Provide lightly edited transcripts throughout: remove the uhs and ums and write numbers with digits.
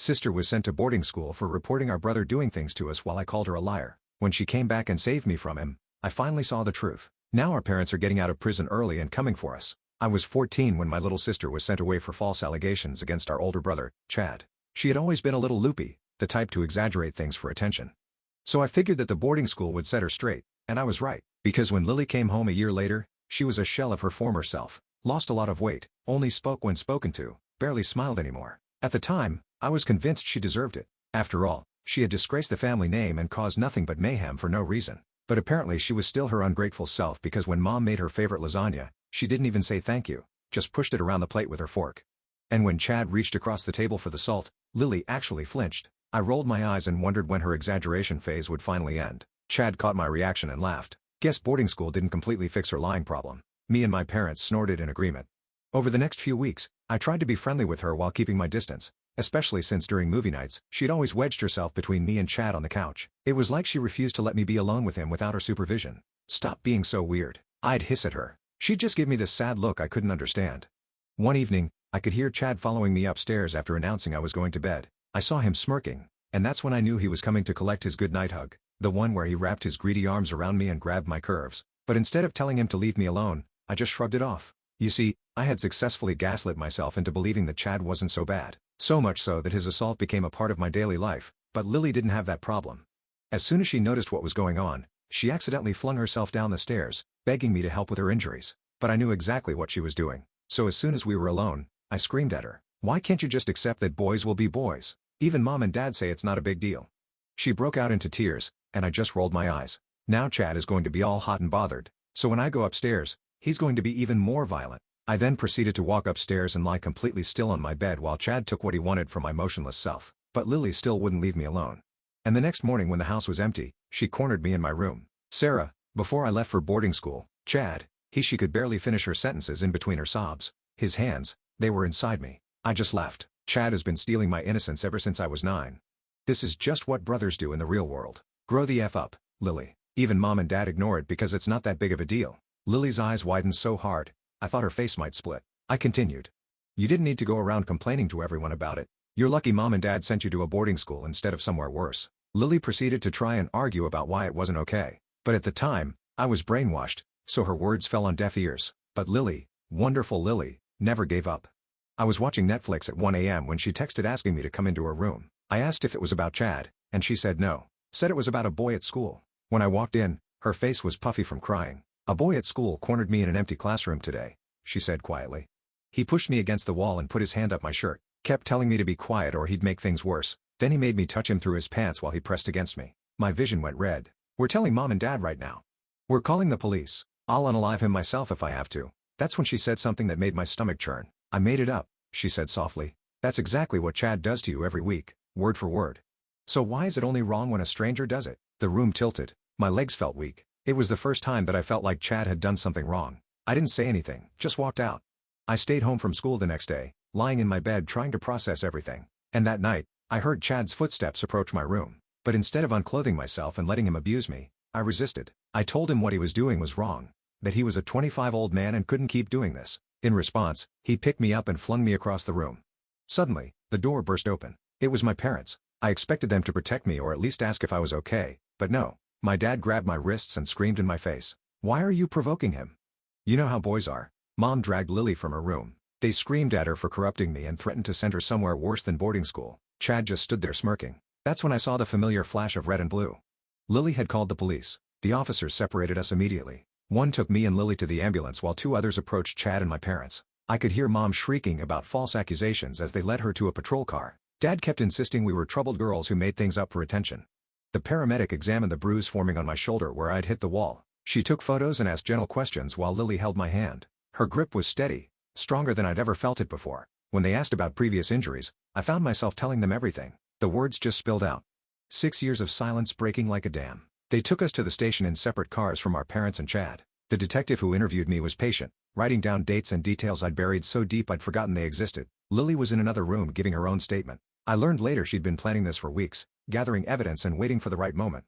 sister was sent to boarding school for reporting our brother doing things to us while I called her a liar. When she came back and saved me from him, I finally saw the truth. Now our parents are getting out of prison early and coming for us. I was 14 when my little sister was sent away for false allegations against our older brother, Chad. She had always been a little loopy, the type to exaggerate things for attention. So I figured that the boarding school would set her straight, and I was right, because when Lily came home a year later, she was a shell of her former self, lost a lot of weight, only spoke when spoken to, barely smiled anymore. At the time, I was convinced she deserved it. After all, she had disgraced the family name and caused nothing but mayhem for no reason. But apparently she was still her ungrateful self because when Mom made her favorite lasagna, she didn't even say thank you, just pushed it around the plate with her fork. And when Chad reached across the table for the salt, Lily actually flinched. I rolled my eyes and wondered when her exaggeration phase would finally end. Chad caught my reaction and laughed. Guess boarding school didn't completely fix her lying problem. Me and my parents snorted in agreement. Over the next few weeks, I tried to be friendly with her while keeping my distance, especially since during movie nights, she'd always wedged herself between me and Chad on the couch. It was like she refused to let me be alone with him without her supervision. "Stop being so weird," I'd hiss at her. She'd just give me this sad look I couldn't understand. One evening, I could hear Chad following me upstairs after announcing I was going to bed. I saw him smirking, and that's when I knew he was coming to collect his goodnight hug, the one where he wrapped his greedy arms around me and grabbed my curves. But instead of telling him to leave me alone, I just shrugged it off. You see, I had successfully gaslit myself into believing that Chad wasn't so bad. So much so that his assault became a part of my daily life, but Lily didn't have that problem. As soon as she noticed what was going on, she accidentally flung herself down the stairs, begging me to help with her injuries. But I knew exactly what she was doing. So as soon as we were alone, I screamed at her, "Why can't you just accept that boys will be boys? Even Mom and Dad say it's not a big deal." She broke out into tears, and I just rolled my eyes. Now Chad is going to be all hot and bothered, so when I go upstairs, he's going to be even more violent. I then proceeded to walk upstairs and lie completely still on my bed while Chad took what he wanted from my motionless self. But Lily still wouldn't leave me alone. And the next morning when the house was empty, she cornered me in my room. "Sarah, before I left for boarding school, Chad," she could barely finish her sentences in between her sobs. "His hands, they were inside me." I just laughed. Chad has been stealing my innocence ever since I was 9. This is just what brothers do in the real world. Grow the F up, Lily. Even Mom and Dad ignore it because it's not that big of a deal. Lily's eyes widened so hard, I thought her face might split. I continued. "You didn't need to go around complaining to everyone about it. You're lucky Mom and Dad sent you to a boarding school instead of somewhere worse." Lily proceeded to try and argue about why it wasn't okay. But at the time, I was brainwashed, so her words fell on deaf ears. But Lily, wonderful Lily, never gave up. I was watching Netflix at 1 a.m. when she texted asking me to come into her room. I asked if it was about Chad, and she said no. Said it was about a boy at school. When I walked in, her face was puffy from crying. "A boy at school cornered me in an empty classroom today," she said quietly. "He pushed me against the wall and put his hand up my shirt, kept telling me to be quiet or he'd make things worse. Then he made me touch him through his pants while he pressed against me." My vision went red. "We're telling Mom and Dad right now. We're calling the police. I'll unalive him myself if I have to." That's when she said something that made my stomach churn. "I made it up," she said softly. "That's exactly what Chad does to you every week, word for word. So why is it only wrong when a stranger does it?" The room tilted. My legs felt weak. It was the first time that I felt like Chad had done something wrong. I didn't say anything, just walked out. I stayed home from school the next day, lying in my bed trying to process everything. And that night, I heard Chad's footsteps approach my room. But instead of unclothing myself and letting him abuse me, I resisted. I told him what he was doing was wrong, that he was a 25-old man and couldn't keep doing this. In response, he picked me up and flung me across the room. Suddenly, the door burst open. It was my parents. I expected them to protect me or at least ask if I was okay, but no. My dad grabbed my wrists and screamed in my face, "Why are you provoking him?" You know how boys are. Mom dragged Lily from her room. They screamed at her for corrupting me and threatened to send her somewhere worse than boarding school. Chad just stood there smirking. That's when I saw the familiar flash of red and blue. Lily had called the police. The officers separated us immediately. One took me and Lily to the ambulance while 2 others approached Chad and my parents. I could hear Mom shrieking about false accusations as they led her to a patrol car. Dad kept insisting we were troubled girls who made things up for attention. The paramedic examined the bruise forming on my shoulder where I'd hit the wall. She took photos and asked gentle questions while Lily held my hand. Her grip was steady, stronger than I'd ever felt it before. When they asked about previous injuries, I found myself telling them everything. The words just spilled out. 6 years of silence breaking like a dam. They took us to the station in separate cars from our parents and Chad. The detective who interviewed me was patient, writing down dates and details I'd buried so deep I'd forgotten they existed. Lily was in another room giving her own statement. I learned later she'd been planning this for weeks, gathering evidence and waiting for the right moment.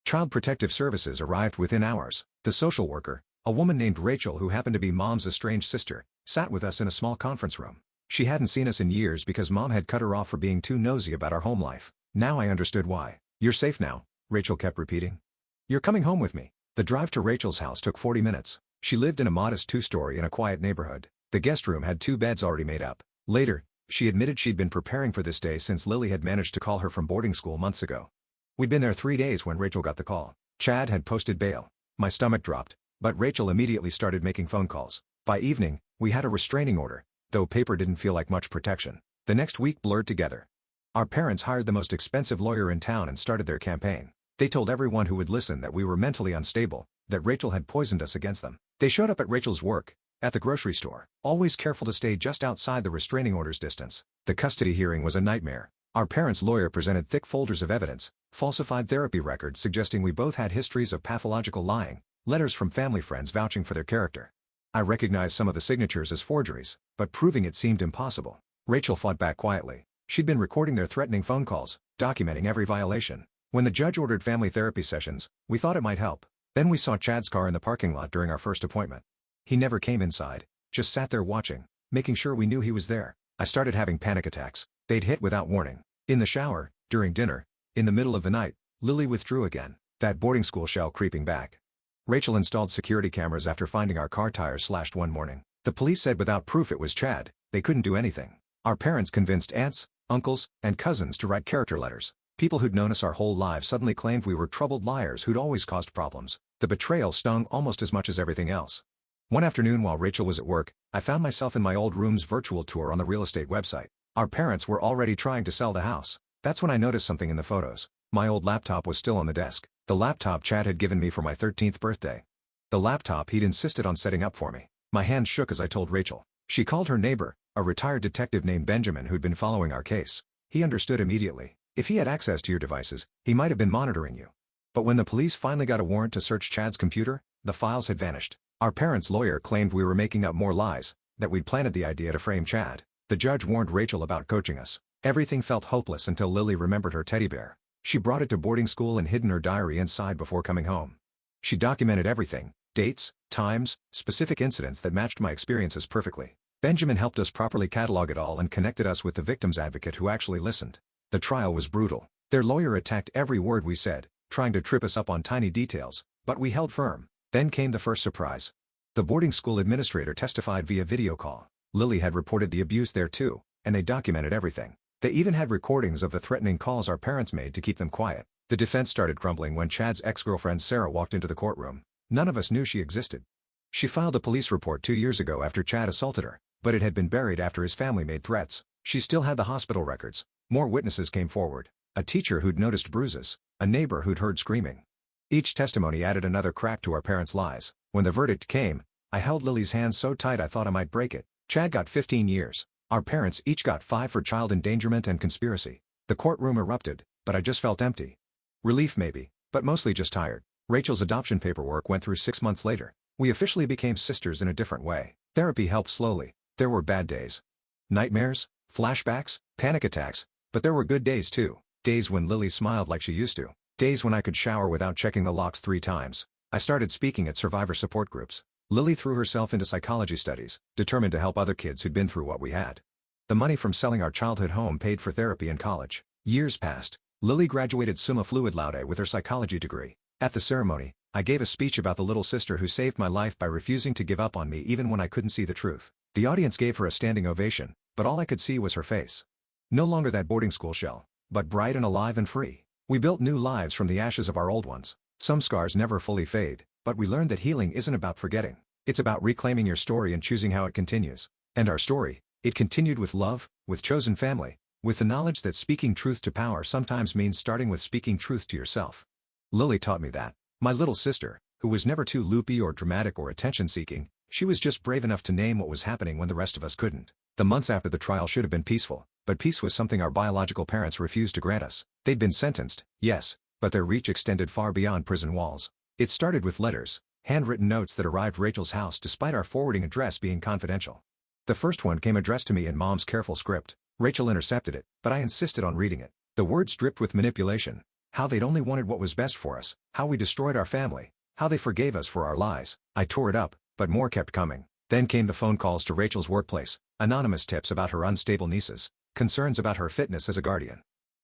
Child Protective Services arrived within hours. The social worker, a woman named Rachel who happened to be Mom's estranged sister, sat with us in a small conference room. She hadn't seen us in years because Mom had cut her off for being too nosy about our home life. Now I understood why. "You're safe now," Rachel kept repeating. "You're coming home with me." The drive to Rachel's house took 40 minutes. She lived in a modest two-story in a quiet neighborhood. The guest room had 2 beds already made up. Later, she admitted she'd been preparing for this day since Lily had managed to call her from boarding school months ago. We'd been there 3 days when Rachel got the call. Chad had posted bail. My stomach dropped, but Rachel immediately started making phone calls. By evening, we had a restraining order, though paper didn't feel like much protection. The next week blurred together. Our parents hired the most expensive lawyer in town and started their campaign. They told everyone who would listen that we were mentally unstable, that Rachel had poisoned us against them. They showed up at Rachel's work, at the grocery store, always careful to stay just outside the restraining order's distance. The custody hearing was a nightmare. Our parents' lawyer presented thick folders of evidence, falsified therapy records suggesting we both had histories of pathological lying, letters from family friends vouching for their character. I recognized some of the signatures as forgeries, but proving it seemed impossible. Rachel fought back quietly. She'd been recording their threatening phone calls, documenting every violation. When the judge ordered family therapy sessions, we thought it might help. Then we saw Chad's car in the parking lot during our first appointment. He never came inside, just sat there watching, making sure we knew he was there. I started having panic attacks. They'd hit without warning. In the shower, during dinner, in the middle of the night, Lily withdrew again, that boarding school shell creeping back. Rachel installed security cameras after finding our car tires slashed one morning. The police said without proof it was Chad, they couldn't do anything. Our parents convinced aunts, uncles, and cousins to write character letters. People who'd known us our whole lives suddenly claimed we were troubled liars who'd always caused problems. The betrayal stung almost as much as everything else. One afternoon while Rachel was at work, I found myself in my old room's virtual tour on the real estate website. Our parents were already trying to sell the house. That's when I noticed something in the photos. My old laptop was still on the desk. The laptop Chad had given me for my 13th birthday. The laptop he'd insisted on setting up for me. My hands shook as I told Rachel. She called her neighbor, a retired detective named Benjamin who'd been following our case. He understood immediately. If he had access to your devices, he might have been monitoring you. But when the police finally got a warrant to search Chad's computer, the files had vanished. Our parents' lawyer claimed we were making up more lies, that we'd planted the idea to frame Chad. The judge warned Rachel about coaching us. Everything felt hopeless until Lily remembered her teddy bear. She brought it to boarding school and hid in her diary inside before coming home. She documented everything, dates, times, specific incidents that matched my experiences perfectly. Benjamin helped us properly catalog it all and connected us with the victim's advocate who actually listened. The trial was brutal. Their lawyer attacked every word we said, trying to trip us up on tiny details, but we held firm. Then came the first surprise. The boarding school administrator testified via video call. Lily had reported the abuse there too, and they documented everything. They even had recordings of the threatening calls our parents made to keep them quiet. The defense started crumbling when Chad's ex-girlfriend Sarah walked into the courtroom. None of us knew she existed. She filed a police report 2 years ago after Chad assaulted her, but it had been buried after his family made threats. She still had the hospital records. More witnesses came forward. A teacher who'd noticed bruises, a neighbor who'd heard screaming. Each testimony added another crack to our parents' lies. When the verdict came, I held Lily's hand so tight I thought I might break it. Chad got 15 years. Our parents each got 5 for child endangerment and conspiracy. The courtroom erupted, but I just felt empty. Relief maybe, but mostly just tired. Rachel's adoption paperwork went through 6 months later. We officially became sisters in a different way. Therapy helped slowly. There were bad days. Nightmares, flashbacks, panic attacks, but there were good days too. Days when Lily smiled like she used to. Days when I could shower without checking the locks 3 times. I started speaking at survivor support groups. Lily threw herself into psychology studies, determined to help other kids who'd been through what we had. The money from selling our childhood home paid for therapy and college. Years passed. Lily graduated summa fluid laude with her psychology degree. At the ceremony, I gave a speech about the little sister who saved my life by refusing to give up on me even when I couldn't see the truth. The audience gave her a standing ovation, but all I could see was her face. No longer that boarding school shell, but bright and alive and free. We built new lives from the ashes of our old ones. Some scars never fully fade, but we learned that healing isn't about forgetting. It's about reclaiming your story and choosing how it continues. And our story, it continued with love, with chosen family, with the knowledge that speaking truth to power sometimes means starting with speaking truth to yourself. Lily taught me that. My little sister, who was never too loopy or dramatic or attention-seeking, she was just brave enough to name what was happening when the rest of us couldn't. The months after the trial should have been peaceful, but peace was something our biological parents refused to grant us. They'd been sentenced, yes, but their reach extended far beyond prison walls. It started with letters, handwritten notes that arrived Rachel's house despite our forwarding address being confidential. The first one came addressed to me in Mom's careful script. Rachel intercepted it, but I insisted on reading it. The words dripped with manipulation. How they'd only wanted what was best for us, how we destroyed our family, how they forgave us for our lies. I tore it up, but more kept coming. Then came the phone calls to Rachel's workplace, Anonymous tips about her unstable nieces, concerns about her fitness as a guardian.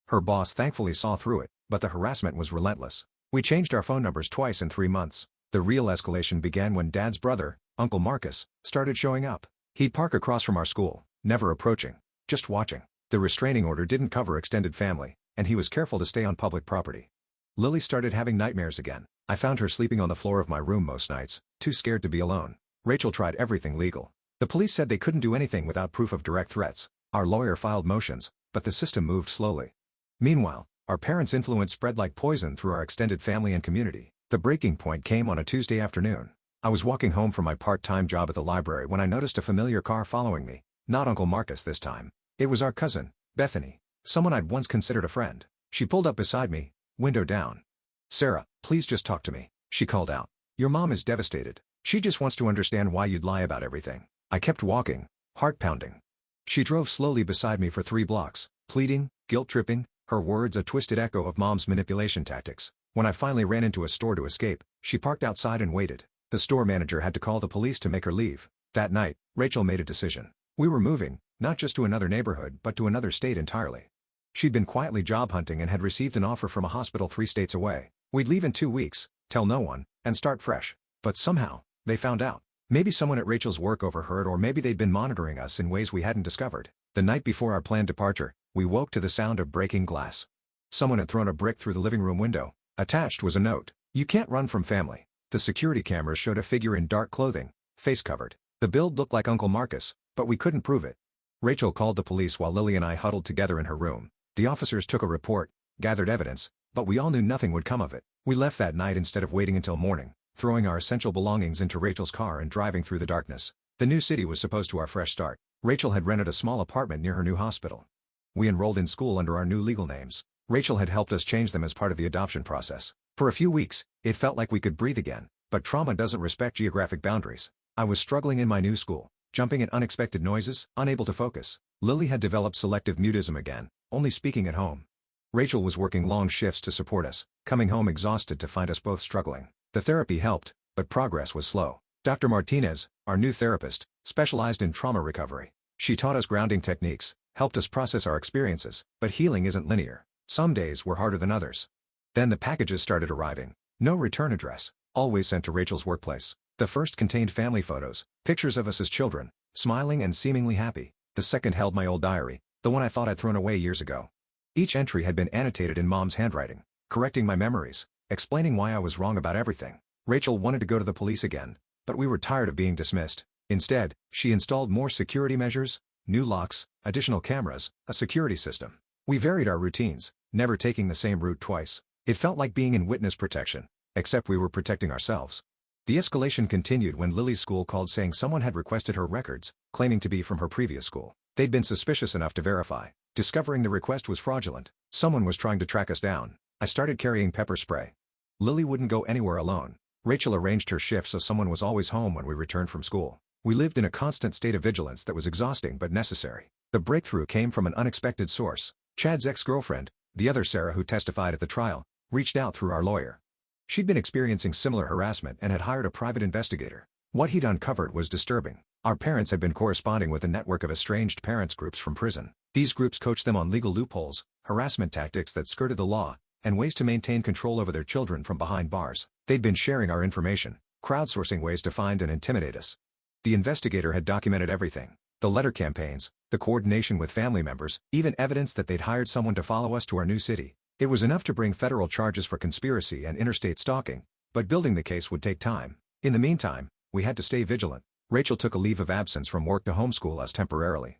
Her boss thankfully saw through it, but the harassment was relentless. We changed our phone numbers twice in 3 months. The real escalation began when Dad's brother, Uncle Marcus, started showing up. He'd park across from our school, never approaching, just watching. The restraining order didn't cover extended family, and he was careful to stay on public property. Lily started having nightmares again. I found her sleeping on the floor of my room most nights, too scared to be alone. Rachel tried everything legal. The police said they couldn't do anything without proof of direct threats. Our lawyer filed motions, but the system moved slowly. Meanwhile, our parents' influence spread like poison through our extended family and community. The breaking point came on a Tuesday afternoon. I was walking home from my part-time job at the library when I noticed a familiar car following me. Not Uncle Marcus this time. It was our cousin, Bethany, someone I'd once considered a friend. She pulled up beside me, window down. "Sarah, please just talk to me," she called out. "Your mom is devastated. She just wants to understand why you'd lie about everything." I kept walking, heart pounding. She drove slowly beside me for 3 blocks, pleading, guilt-tripping, her words a twisted echo of Mom's manipulation tactics. When I finally ran into a store to escape, she parked outside and waited. The store manager had to call the police to make her leave. That night, Rachel made a decision. We were moving, not just to another neighborhood but to another state entirely. She'd been quietly job hunting and had received an offer from a hospital 3 states away. We'd leave in 2 weeks, tell no one, and start fresh. But somehow, they found out. Maybe someone at Rachel's work overheard, or maybe they'd been monitoring us in ways we hadn't discovered. The night before our planned departure, we woke to the sound of breaking glass. Someone had thrown a brick through the living room window. Attached was a note. "You can't run from family." The security cameras showed a figure in dark clothing, face covered. The build looked like Uncle Marcus, but we couldn't prove it. Rachel called the police while Lily and I huddled together in her room. The officers took a report, gathered evidence, but we all knew nothing would come of it. We left that night instead of waiting until morning, throwing our essential belongings into Rachel's car and driving through the darkness. The new city was supposed to our fresh start. Rachel had rented a small apartment near her new hospital. We enrolled in school under our new legal names. Rachel had helped us change them as part of the adoption process. For a few weeks, it felt like we could breathe again, but trauma doesn't respect geographic boundaries. I was struggling in my new school, jumping at unexpected noises, unable to focus. Lily had developed selective mutism again, only speaking at home. Rachel was working long shifts to support us, coming home exhausted to find us both struggling. The therapy helped, but progress was slow. Dr. Martinez, our new therapist, specialized in trauma recovery. She taught us grounding techniques, helped us process our experiences, but healing isn't linear. Some days were harder than others. Then the packages started arriving. No return address, always sent to Rachel's workplace. The first contained family photos, pictures of us as children, smiling and seemingly happy. The second held my old diary, the one I thought I'd thrown away years ago. Each entry had been annotated in Mom's handwriting, correcting my memories, explaining why I was wrong about everything. Rachel wanted to go to the police again, but we were tired of being dismissed. Instead, she installed more security measures, new locks, additional cameras, a security system. We varied our routines, never taking the same route twice. It felt like being in witness protection, except we were protecting ourselves. The escalation continued when Lily's school called saying someone had requested her records, claiming to be from her previous school. They'd been suspicious enough to verify, discovering the request was fraudulent. Someone was trying to track us down. I started carrying pepper spray. Lily wouldn't go anywhere alone. Rachel arranged her shift so someone was always home when we returned from school. We lived in a constant state of vigilance that was exhausting but necessary. The breakthrough came from an unexpected source. Chad's ex-girlfriend, the other Sarah who testified at the trial, reached out through our lawyer. She'd been experiencing similar harassment and had hired a private investigator. What he'd uncovered was disturbing. Our parents had been corresponding with a network of estranged parents groups from prison. These groups coached them on legal loopholes, harassment tactics that skirted the law, and ways to maintain control over their children from behind bars. They'd been sharing our information, crowdsourcing ways to find and intimidate us. The investigator had documented everything. The letter campaigns, the coordination with family members, even evidence that they'd hired someone to follow us to our new city. It was enough to bring federal charges for conspiracy and interstate stalking, but building the case would take time. In the meantime, we had to stay vigilant. Rachel took a leave of absence from work to homeschool us temporarily.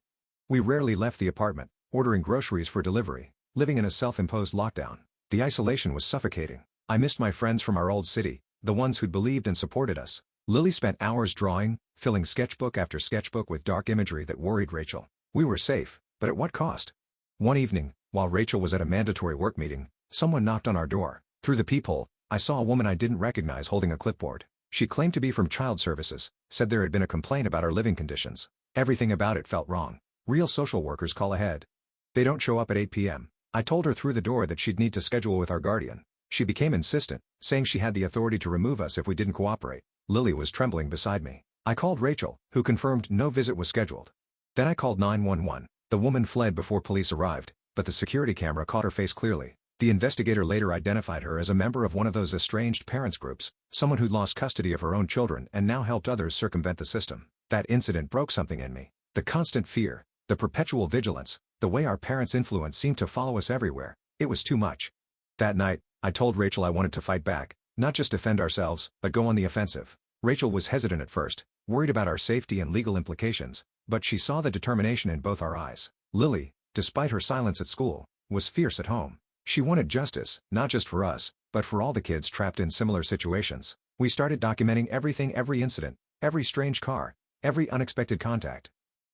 We rarely left the apartment, ordering groceries for delivery, living in a self-imposed lockdown. The isolation was suffocating. I missed my friends from our old city, the ones who'd believed and supported us. Lily spent hours drawing, filling sketchbook after sketchbook with dark imagery that worried Rachel. We were safe, but at what cost? One evening, while Rachel was at a mandatory work meeting, someone knocked on our door. Through the peephole, I saw a woman I didn't recognize holding a clipboard. She claimed to be from Child Services, said there had been a complaint about our living conditions. Everything about it felt wrong. Real social workers call ahead. They don't show up at 8 p.m. I told her through the door that she'd need to schedule with our guardian. She became insistent, saying she had the authority to remove us if we didn't cooperate. Lily was trembling beside me. I called Rachel, who confirmed no visit was scheduled. Then I called 911. The woman fled before police arrived, but the security camera caught her face clearly. The investigator later identified her as a member of one of those estranged parents groups, someone who'd lost custody of her own children and now helped others circumvent the system. That incident broke something in me. The constant fear, the perpetual vigilance, the way our parents' influence seemed to follow us everywhere. It was too much. That night, I told Rachel I wanted to fight back, not just defend ourselves, but go on the offensive. Rachel was hesitant at first, worried about our safety and legal implications, but she saw the determination in both our eyes. Lily, despite her silence at school, was fierce at home. She wanted justice, not just for us, but for all the kids trapped in similar situations. We started documenting everything, every incident, every strange car, every unexpected contact.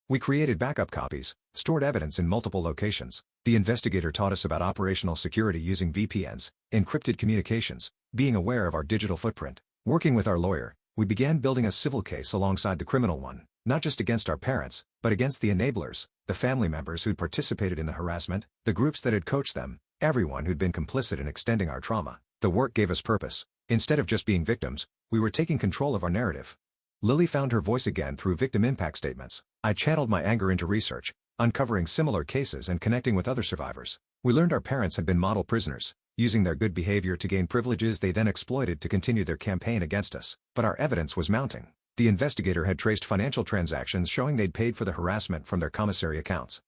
We created backup copies, stored evidence in multiple locations. The investigator taught us about operational security using VPNs, encrypted communications, being aware of our digital footprint. Working with our lawyer, we began building a civil case alongside the criminal one, not just against our parents, but against the enablers, the family members who'd participated in the harassment, the groups that had coached them, everyone who'd been complicit in extending our trauma. The work gave us purpose. Instead of just being victims, we were taking control of our narrative. Lily found her voice again through victim impact statements. I channeled my anger into research, uncovering similar cases and connecting with other survivors. We learned our parents had been model prisoners, using their good behavior to gain privileges they then exploited to continue their campaign against us. But our evidence was mounting. The investigator had traced financial transactions showing they'd paid for the harassment from their commissary accounts.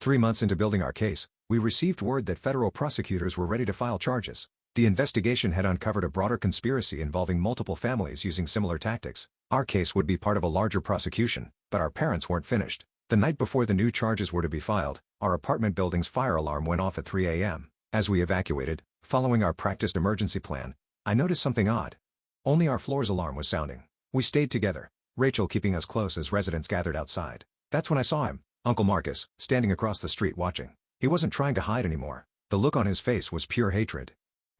3 months into building our case, we received word that federal prosecutors were ready to file charges. The investigation had uncovered a broader conspiracy involving multiple families using similar tactics. Our case would be part of a larger prosecution, but our parents weren't finished. The night before the new charges were to be filed, our apartment building's fire alarm went off at 3 a.m. As we evacuated, following our practiced emergency plan, I noticed something odd. Only our floor's alarm was sounding. We stayed together, Rachel keeping us close as residents gathered outside. That's when I saw him, Uncle Marcus, standing across the street watching. He wasn't trying to hide anymore. The look on his face was pure hatred.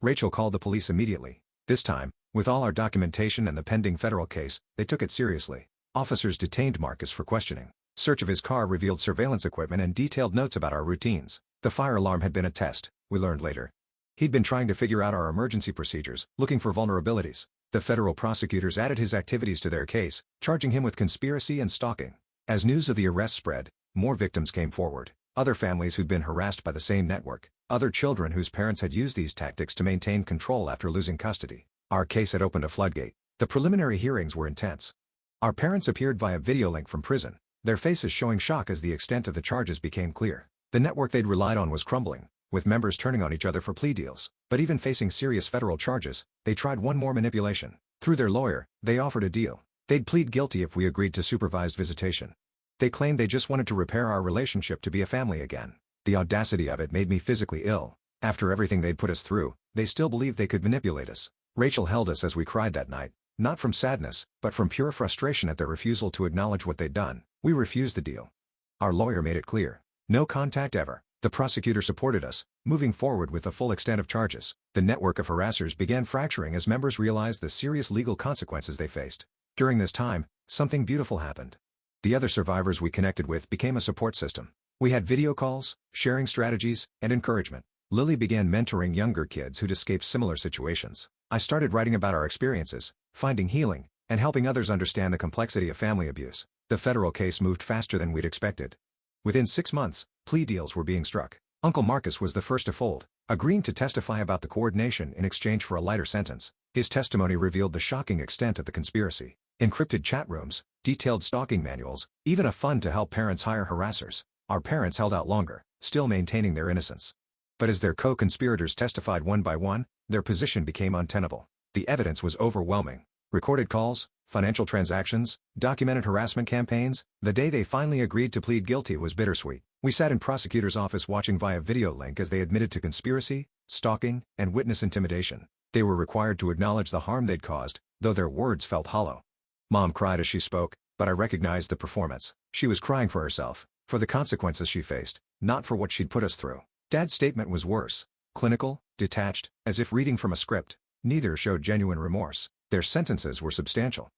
Rachel called the police immediately. This time, with all our documentation and the pending federal case, they took it seriously. Officers detained Marcus for questioning. Search of his car revealed surveillance equipment and detailed notes about our routines. The fire alarm had been a test, we learned later. He'd been trying to figure out our emergency procedures, looking for vulnerabilities. The federal prosecutors added his activities to their case, charging him with conspiracy and stalking. As news of the arrest spread, more victims came forward. Other families who'd been harassed by the same network. Other children whose parents had used these tactics to maintain control after losing custody. Our case had opened a floodgate. The preliminary hearings were intense. Our parents appeared via video link from prison, their faces showing shock as the extent of the charges became clear. The network they'd relied on was crumbling, with members turning on each other for plea deals. But even facing serious federal charges, they tried one more manipulation. Through their lawyer, they offered a deal. They'd plead guilty if we agreed to supervised visitation. They claimed they just wanted to repair our relationship to be a family again. The audacity of it made me physically ill. After everything they'd put us through, they still believed they could manipulate us. Rachel held us as we cried that night, not from sadness, but from pure frustration at their refusal to acknowledge what they'd done. We refused the deal. Our lawyer made it clear. No contact ever. The prosecutor supported us, moving forward with the full extent of charges. The network of harassers began fracturing as members realized the serious legal consequences they faced. During this time, something beautiful happened. The other survivors we connected with became a support system. We had video calls, sharing strategies, and encouragement. Lily began mentoring younger kids who'd escaped similar situations. I started writing about our experiences, finding healing, and helping others understand the complexity of family abuse. The federal case moved faster than we'd expected. Within 6 months, plea deals were being struck. Uncle Marcus was the first to fold, agreeing to testify about the coordination in exchange for a lighter sentence. His testimony revealed the shocking extent of the conspiracy. Encrypted chat rooms, detailed stalking manuals, even a fund to help parents hire harassers. Our parents held out longer, still maintaining their innocence. But as their co-conspirators testified one by one, their position became untenable. The evidence was overwhelming. Recorded calls, financial transactions, documented harassment campaigns. The day they finally agreed to plead guilty was bittersweet. We sat in prosecutor's office watching via video link as they admitted to conspiracy, stalking, and witness intimidation. They were required to acknowledge the harm they'd caused, though their words felt hollow. Mom cried as she spoke, but I recognized the performance. She was crying for herself, for the consequences she faced, not for what she'd put us through. Dad's statement was worse. Clinical, detached, as if reading from a script. Neither showed genuine remorse. Their sentences were substantial.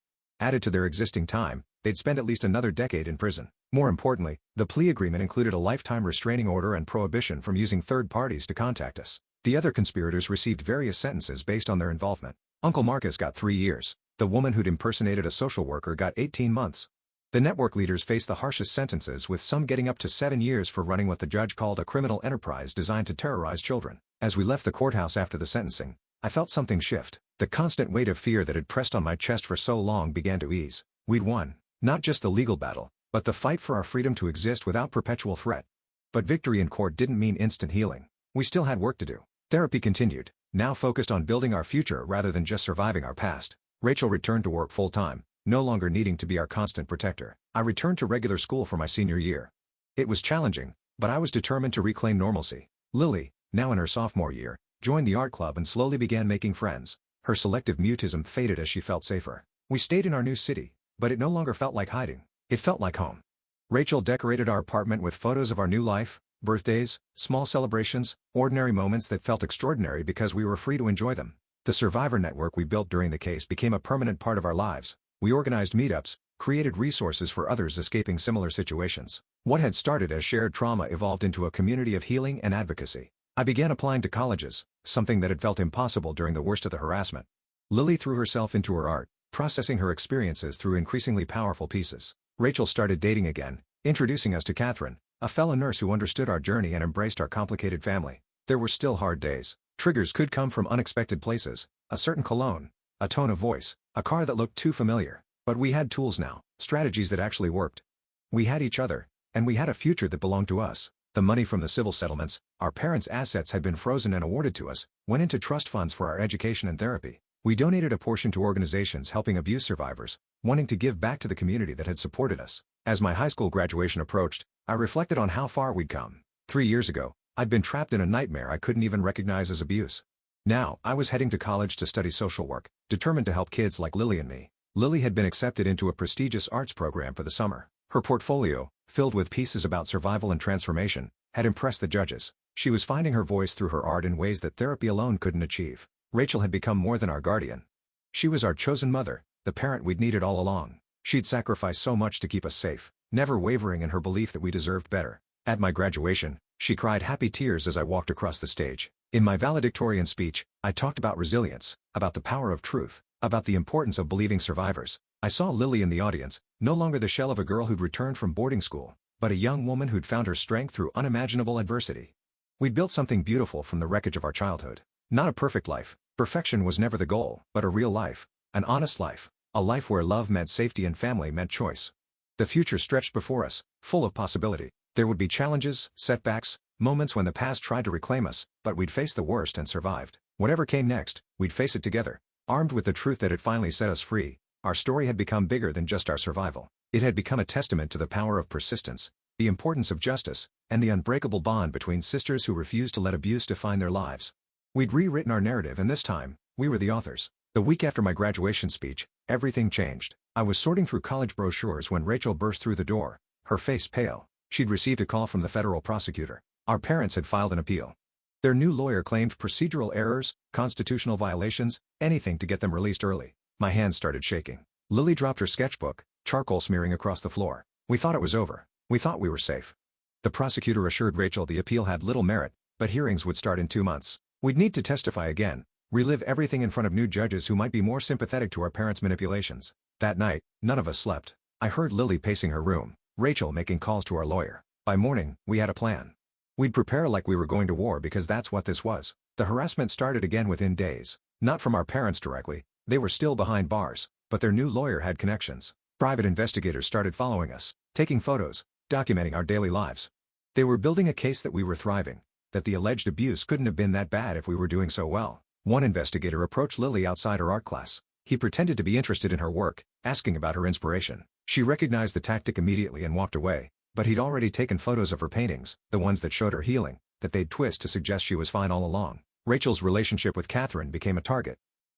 Added to their existing time, they'd spend at least another decade in prison. More importantly, the plea agreement included a lifetime restraining order and prohibition from using third parties to contact us. The other conspirators received various sentences based on their involvement. Uncle Marcus got 3 years. The woman who'd impersonated a social worker got 18 months. The network leaders faced the harshest sentences, with some getting up to 7 years for running what the judge called a criminal enterprise designed to terrorize children. As we left the courthouse after the sentencing, I felt something shift. The constant weight of fear that had pressed on my chest for so long began to ease. We'd won. Not just the legal battle, but the fight for our freedom to exist without perpetual threat. But victory in court didn't mean instant healing. We still had work to do. Therapy continued, now focused on building our future rather than just surviving our past. Rachel returned to work full-time, no longer needing to be our constant protector. I returned to regular school for my senior year. It was challenging, but I was determined to reclaim normalcy. Lily, now in her sophomore year, joined the art club and slowly began making friends. Her selective mutism faded as she felt safer. We stayed in our new city, but it no longer felt like hiding. It felt like home. Rachel decorated our apartment with photos of our new life, birthdays, small celebrations, ordinary moments that felt extraordinary because we were free to enjoy them. The survivor network we built during the case became a permanent part of our lives. We organized meetups, created resources for others escaping similar situations. What had started as shared trauma evolved into a community of healing and advocacy. I began applying to colleges, something that had felt impossible during the worst of the harassment. Lily threw herself into her art, processing her experiences through increasingly powerful pieces. Rachel started dating again, introducing us to Catherine, a fellow nurse who understood our journey and embraced our complicated family. There were still hard days. Triggers could come from unexpected places, a certain cologne, a tone of voice, a car that looked too familiar. But we had tools now, strategies that actually worked. We had each other, and we had a future that belonged to us. The money from the civil settlements, our parents' assets had been frozen and awarded to us, went into trust funds for our education and therapy. We donated a portion to organizations helping abuse survivors, wanting to give back to the community that had supported us. As my high school graduation approached, I reflected on how far we'd come. 3 years ago, I'd been trapped in a nightmare I couldn't even recognize as abuse. Now, I was heading to college to study social work, determined to help kids like Lily and me. Lily had been accepted into a prestigious arts program for the summer. Her portfolio, filled with pieces about survival and transformation, had impressed the judges. She was finding her voice through her art in ways that therapy alone couldn't achieve. Rachel had become more than our guardian. She was our chosen mother, the parent we'd needed all along. She'd sacrificed so much to keep us safe, never wavering in her belief that we deserved better. At my graduation, she cried happy tears as I walked across the stage. In my valedictorian speech, I talked about resilience, about the power of truth, about the importance of believing survivors. I saw Lily in the audience, no longer the shell of a girl who'd returned from boarding school, but a young woman who'd found her strength through unimaginable adversity. We'd built something beautiful from the wreckage of our childhood. Not a perfect life. Perfection was never the goal, but a real life. An honest life. A life where love meant safety and family meant choice. The future stretched before us, full of possibility. There would be challenges, setbacks, moments when the past tried to reclaim us, but we'd face the worst and survived. Whatever came next, we'd face it together. Armed with the truth that had finally set us free, our story had become bigger than just our survival. It had become a testament to the power of persistence, the importance of justice, and the unbreakable bond between sisters who refused to let abuse define their lives. We'd rewritten our narrative, and this time, we were the authors. The week after my graduation speech, everything changed. I was sorting through college brochures when Rachel burst through the door, her face pale. She'd received a call from the federal prosecutor. Our parents had filed an appeal. Their new lawyer claimed procedural errors, constitutional violations, anything to get them released early. My hands started shaking. Lily dropped her sketchbook, charcoal smearing across the floor. We thought it was over. We thought we were safe. The prosecutor assured Rachel the appeal had little merit, but hearings would start in 2 months. We'd need to testify again, relive everything in front of new judges who might be more sympathetic to our parents' manipulations. That night, none of us slept. I heard Lily pacing her room, Rachel making calls to our lawyer. By morning, we had a plan. We'd prepare like we were going to war because that's what this was. The harassment started again within days. Not from our parents directly, they were still behind bars, but their new lawyer had connections. Private investigators started following us, taking photos, documenting our daily lives. They were building a case that we were thriving, that the alleged abuse couldn't have been that bad if we were doing so well. One investigator approached Lily outside her art class. He pretended to be interested in her work, asking about her inspiration. She recognized the tactic immediately and walked away, but he'd already taken photos of her paintings, the ones that showed her healing, that they'd twist to suggest she was fine all along. Rachel's relationship with Catherine became a target.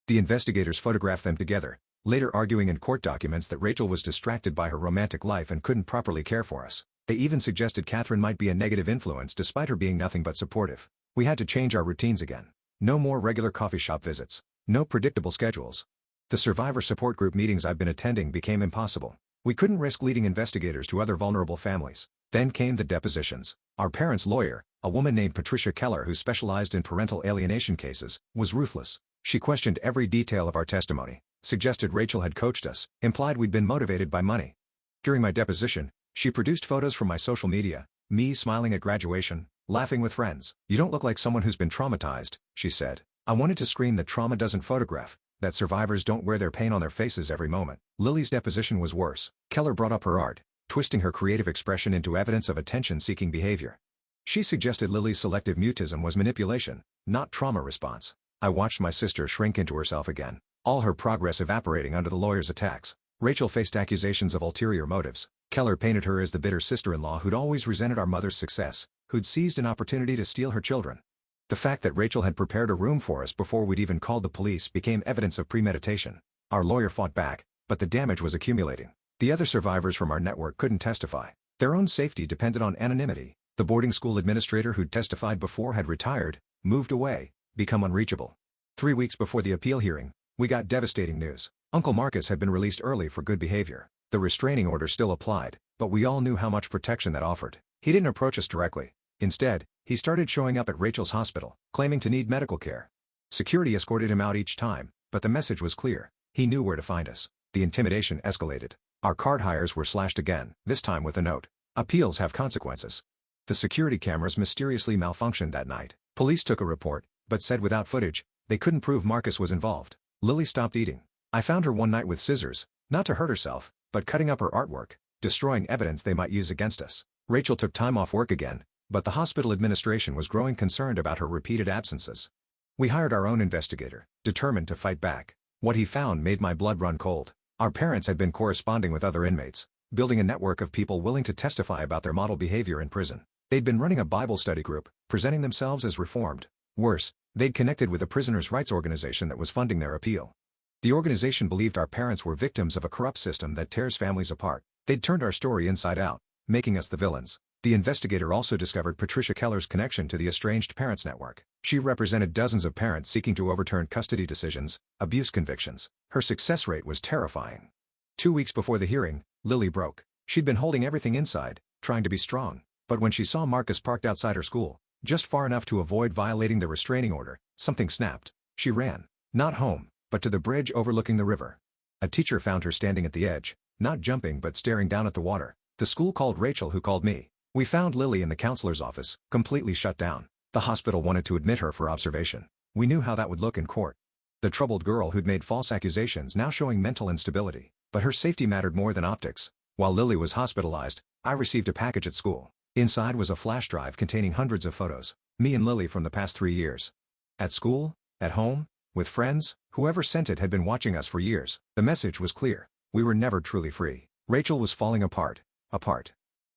The investigators photographed them together, later arguing in court documents that Rachel was distracted by her romantic life and couldn't properly care for us. They even suggested Catherine might be a negative influence despite her being nothing but supportive. We had to change our routines again. No more regular coffee shop visits. No predictable schedules. The survivor support group meetings I've been attending became impossible. We couldn't risk leading investigators to other vulnerable families. Then came the depositions. Our parents' lawyer, a woman named Patricia Keller who specialized in parental alienation cases, was ruthless. She questioned every detail of our testimony, suggested Rachel had coached us, implied we'd been motivated by money. During my deposition, she produced photos from my social media, me smiling at graduation, laughing with friends. "You don't look like someone who's been traumatized," she said. I wanted to scream that trauma doesn't photograph, that survivors don't wear their pain on their faces every moment. Lily's deposition was worse. Keller brought up her art, twisting her creative expression into evidence of attention-seeking behavior. She suggested Lily's selective mutism was manipulation, not trauma response. I watched my sister shrink into herself again, all her progress evaporating under the lawyer's attacks. Rachel faced accusations of ulterior motives. Keller painted her as the bitter sister-in-law who'd always resented our mother's success, who'd seized an opportunity to steal her children. The fact that Rachel had prepared a room for us before we'd even called the police became evidence of premeditation. Our lawyer fought back, but the damage was accumulating. The other survivors from our network couldn't testify. Their own safety depended on anonymity. The boarding school administrator who'd testified before had retired, moved away, become unreachable. 3 weeks before the appeal hearing, we got devastating news. Uncle Marcus had been released early for good behavior. The restraining order still applied, but we all knew how much protection that offered. He didn't approach us directly. Instead, he started showing up at Rachel's hospital, claiming to need medical care. Security escorted him out each time, but the message was clear. He knew where to find us. The intimidation escalated. Our card hires were slashed again, this time with a note. Appeals have consequences. The security cameras mysteriously malfunctioned that night. Police took a report, but said without footage, they couldn't prove Marcus was involved. Lily stopped eating. I found her one night with scissors, not to hurt herself, but cutting up her artwork, destroying evidence they might use against us. Rachel took time off work again, but the hospital administration was growing concerned about her repeated absences. We hired our own investigator, determined to fight back. What he found made my blood run cold. Our parents had been corresponding with other inmates, building a network of people willing to testify about their model behavior in prison. They'd been running a Bible study group, presenting themselves as reformed. Worse, they'd connected with a prisoners' rights organization that was funding their appeal. The organization believed our parents were victims of a corrupt system that tears families apart. They'd turned our story inside out, making us the villains. The investigator also discovered Patricia Keller's connection to the Estranged Parents Network. She represented dozens of parents seeking to overturn custody decisions, abuse convictions. Her success rate was terrifying. 2 weeks before the hearing, Lily broke. She'd been holding everything inside, trying to be strong. But when she saw Marcus parked outside her school, just far enough to avoid violating the restraining order, something snapped. She ran. Not home, but to the bridge overlooking the river. A teacher found her standing at the edge, not jumping but staring down at the water. The school called Rachel, who called me. We found Lily in the counselor's office, completely shut down. The hospital wanted to admit her for observation. We knew how that would look in court. The troubled girl who'd made false accusations now showing mental instability. But her safety mattered more than optics. While Lily was hospitalized, I received a package at school. Inside was a flash drive containing hundreds of photos. Me and Lily from the past 3 years. At school, at home, with friends, whoever sent it had been watching us for years. The message was clear. We were never truly free. Rachel was falling apart.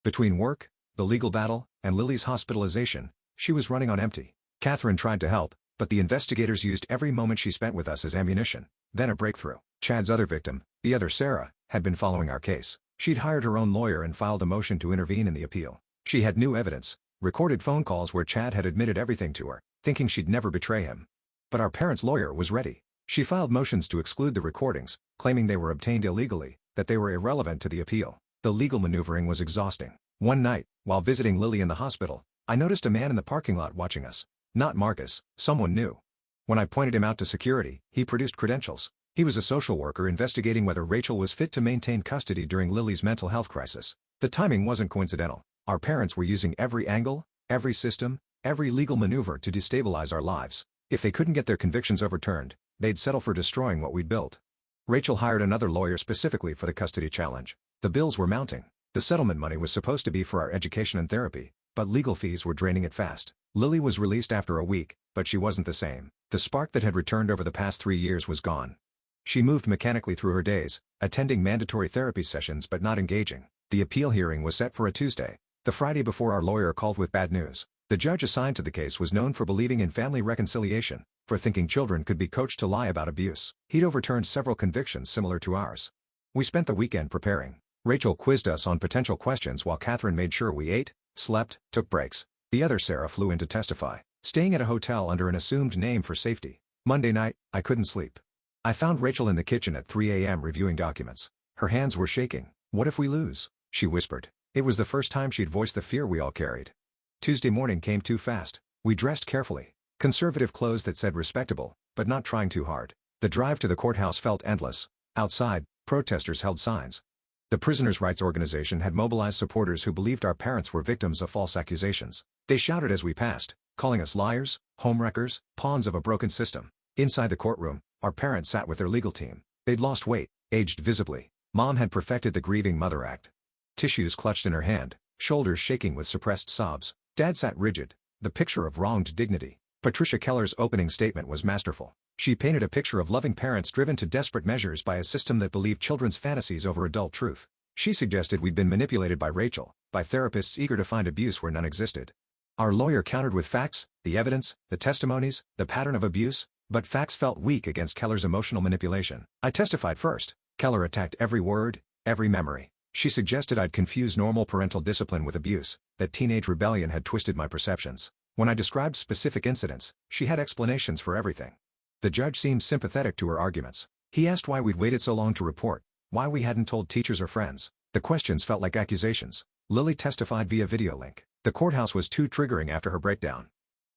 Between work, the legal battle, and Lily's hospitalization, she was running on empty. Catherine tried to help, but the investigators used every moment she spent with us as ammunition. Then a breakthrough. Chad's other victim, the other Sarah, had been following our case. She'd hired her own lawyer and filed a motion to intervene in the appeal. She had new evidence, recorded phone calls where Chad had admitted everything to her, thinking she'd never betray him. But our parents' lawyer was ready. She filed motions to exclude the recordings, claiming they were obtained illegally, that they were irrelevant to the appeal. The legal maneuvering was exhausting. One night, while visiting Lily in the hospital, I noticed a man in the parking lot watching us. Not Marcus, someone new. When I pointed him out to security, he produced credentials. He was a social worker investigating whether Rachel was fit to maintain custody during Lily's mental health crisis. The timing wasn't coincidental. Our parents were using every angle, every system, every legal maneuver to destabilize our lives. If they couldn't get their convictions overturned, they'd settle for destroying what we'd built. Rachel hired another lawyer specifically for the custody challenge. The bills were mounting. The settlement money was supposed to be for our education and therapy, but legal fees were draining it fast. Lily was released after a week, but she wasn't the same. The spark that had returned over the past 3 years was gone. She moved mechanically through her days, attending mandatory therapy sessions but not engaging. The appeal hearing was set for a Tuesday, the Friday before our lawyer called with bad news. The judge assigned to the case was known for believing in family reconciliation, for thinking children could be coached to lie about abuse. He'd overturned several convictions similar to ours. We spent the weekend preparing. Rachel quizzed us on potential questions while Catherine made sure we ate, slept, took breaks. The other Sarah flew in to testify, staying at a hotel under an assumed name for safety. Monday night, I couldn't sleep. I found Rachel in the kitchen at 3 a.m. reviewing documents. Her hands were shaking. "What if we lose?" she whispered. It was the first time she'd voiced the fear we all carried. Tuesday morning came too fast. We dressed carefully. Conservative clothes that said respectable, but not trying too hard. The drive to the courthouse felt endless. Outside, protesters held signs. The prisoners' rights organization had mobilized supporters who believed our parents were victims of false accusations. They shouted as we passed, calling us liars, homewreckers, pawns of a broken system. Inside the courtroom, our parents sat with their legal team. They'd lost weight, aged visibly. Mom had perfected the grieving mother act. Tissues clutched in her hand, shoulders shaking with suppressed sobs. Dad sat rigid, the picture of wronged dignity. Patricia Keller's opening statement was masterful. She painted a picture of loving parents driven to desperate measures by a system that believed children's fantasies over adult truth. She suggested we'd been manipulated by Rachel, by therapists eager to find abuse where none existed. Our lawyer countered with facts, the evidence, the testimonies, the pattern of abuse, but facts felt weak against Keller's emotional manipulation. I testified first. Keller attacked every word, every memory. She suggested I'd confuse normal parental discipline with abuse, that teenage rebellion had twisted my perceptions. When I described specific incidents, she had explanations for everything. The judge seemed sympathetic to her arguments. He asked why we'd waited so long to report, why we hadn't told teachers or friends. The questions felt like accusations. Lily testified via video link. The courthouse was too triggering after her breakdown.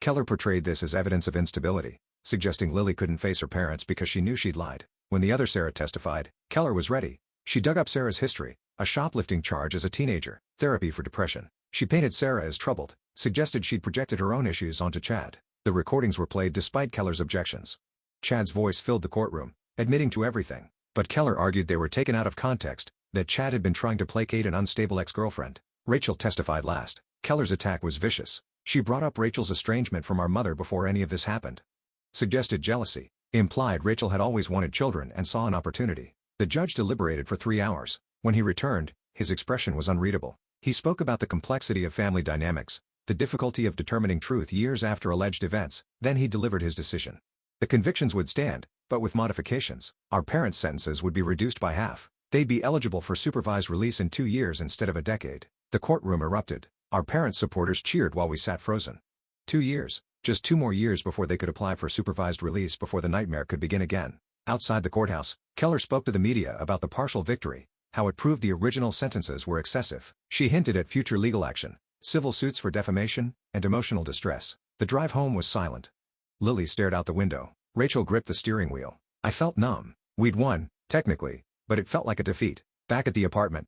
Keller portrayed this as evidence of instability, suggesting Lily couldn't face her parents because she knew she'd lied. When the other Sarah testified, Keller was ready. She dug up Sarah's history, a shoplifting charge as a teenager, therapy for depression. She painted Sarah as troubled, suggested she'd projected her own issues onto Chad. The recordings were played despite Keller's objections. Chad's voice filled the courtroom, admitting to everything. But Keller argued they were taken out of context, that Chad had been trying to placate an unstable ex-girlfriend. Rachel testified last. Keller's attack was vicious. She brought up Rachel's estrangement from our mother before any of this happened. Suggested jealousy. Implied Rachel had always wanted children and saw an opportunity. The judge deliberated for 3 hours. When he returned, his expression was unreadable. He spoke about the complexity of family dynamics, the difficulty of determining truth years after alleged events, then he delivered his decision. The convictions would stand, but with modifications. Our parents' sentences would be reduced by half. They'd be eligible for supervised release in 2 years instead of a decade. The courtroom erupted. Our parents' supporters cheered while we sat frozen. 2 years. Just 2 more years before they could apply for supervised release before the nightmare could begin again. Outside the courthouse, Keller spoke to the media about the partial victory, how it proved the original sentences were excessive. She hinted at future legal action, civil suits for defamation, and emotional distress. The drive home was silent. Lily stared out the window. Rachel gripped the steering wheel. I felt numb. We'd won, technically, but it felt like a defeat. Back at the apartment,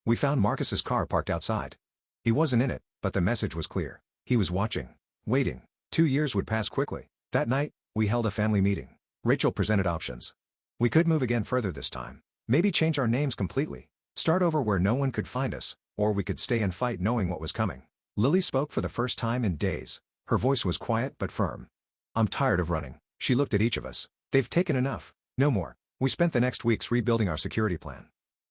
we found Marcus's car parked outside. He wasn't in it, but the message was clear. He was watching, waiting. 2 years would pass quickly. That night, we held a family meeting. Rachel presented options. We could move again further this time. Maybe change our names completely. Start over where no one could find us, or we could stay and fight knowing what was coming. Lily spoke for the first time in days. Her voice was quiet but firm. I'm tired of running. She looked at each of us. They've taken enough. No more. We spent the next weeks rebuilding our security plan.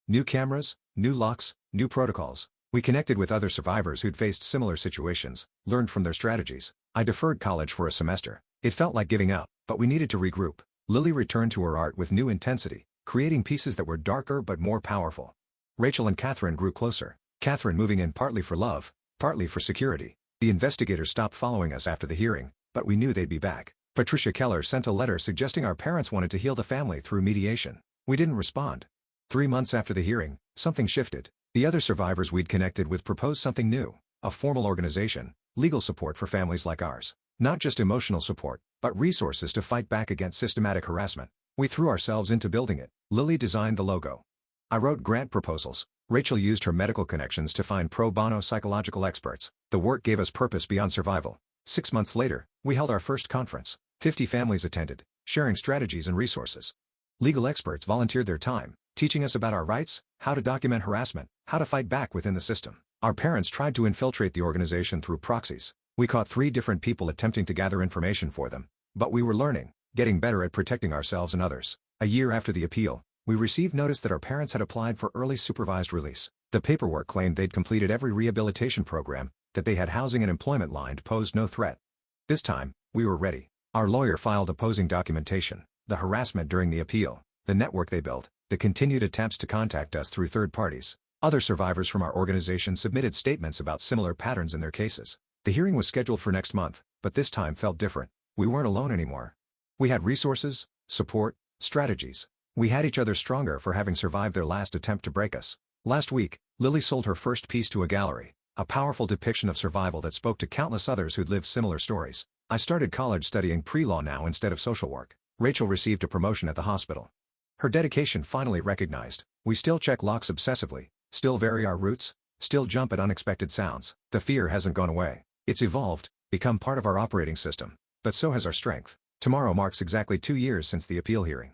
New cameras, new locks, new protocols. We connected with other survivors who'd faced similar situations, learned from their strategies. I deferred college for a semester. It felt like giving up, but we needed to regroup. Lily returned to her art with new intensity, creating pieces that were darker but more powerful. Rachel and Catherine grew closer. Catherine moving in partly for love, partly for security. The investigators stopped following us after the hearing, but we knew they'd be back. Patricia Keller sent a letter suggesting our parents wanted to heal the family through mediation. We didn't respond. 3 months after the hearing, something shifted. The other survivors we'd connected with proposed something new, a formal organization, legal support for families like ours. Not just emotional support, but resources to fight back against systematic harassment. We threw ourselves into building it. Lily designed the logo. I wrote grant proposals. Rachel used her medical connections to find pro bono psychological experts. The work gave us purpose beyond survival. 6 months later, we held our first conference. 50 families attended, sharing strategies and resources. Legal experts volunteered their time, teaching us about our rights, how to document harassment, how to fight back within the system. Our parents tried to infiltrate the organization through proxies. We caught 3 different people attempting to gather information for them. But we were learning, getting better at protecting ourselves and others. A year after the appeal, we received notice that our parents had applied for early supervised release. The paperwork claimed they'd completed every rehabilitation program, that they had housing and employment lined posed no threat. This time, we were ready. Our lawyer filed opposing documentation, the harassment during the appeal, the network they built, the continued attempts to contact us through third parties. Other survivors from our organization submitted statements about similar patterns in their cases. The hearing was scheduled for next month, but this time felt different. We weren't alone anymore. We had resources, support, strategies. We had each other stronger for having survived their last attempt to break us. Last week, Lily sold her first piece to a gallery, a powerful depiction of survival that spoke to countless others who'd lived similar stories. I started college studying pre-law now instead of social work. Rachel received a promotion at the hospital. Her dedication finally recognized. We still check locks obsessively, still vary our routes, still jump at unexpected sounds. The fear hasn't gone away. It's evolved, become part of our operating system. But so has our strength. Tomorrow marks exactly 2 years since the appeal hearing.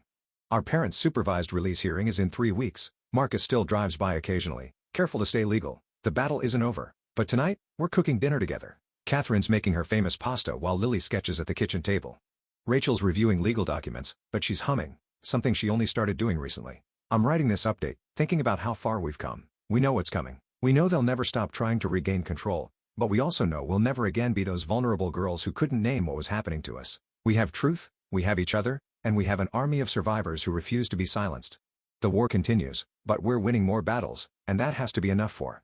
Our parents' supervised release hearing is in 3 weeks. Marcus still drives by occasionally, careful to stay legal. The battle isn't over. But tonight, we're cooking dinner together. Catherine's making her famous pasta while Lily sketches at the kitchen table. Rachel's reviewing legal documents, but she's humming, something she only started doing recently. I'm writing this update, thinking about how far we've come. We know what's coming. We know they'll never stop trying to regain control, but we also know we'll never again be those vulnerable girls who couldn't name what was happening to us. We have truth, we have each other, and we have an army of survivors who refuse to be silenced. The war continues, but we're winning more battles, and that has to be enough for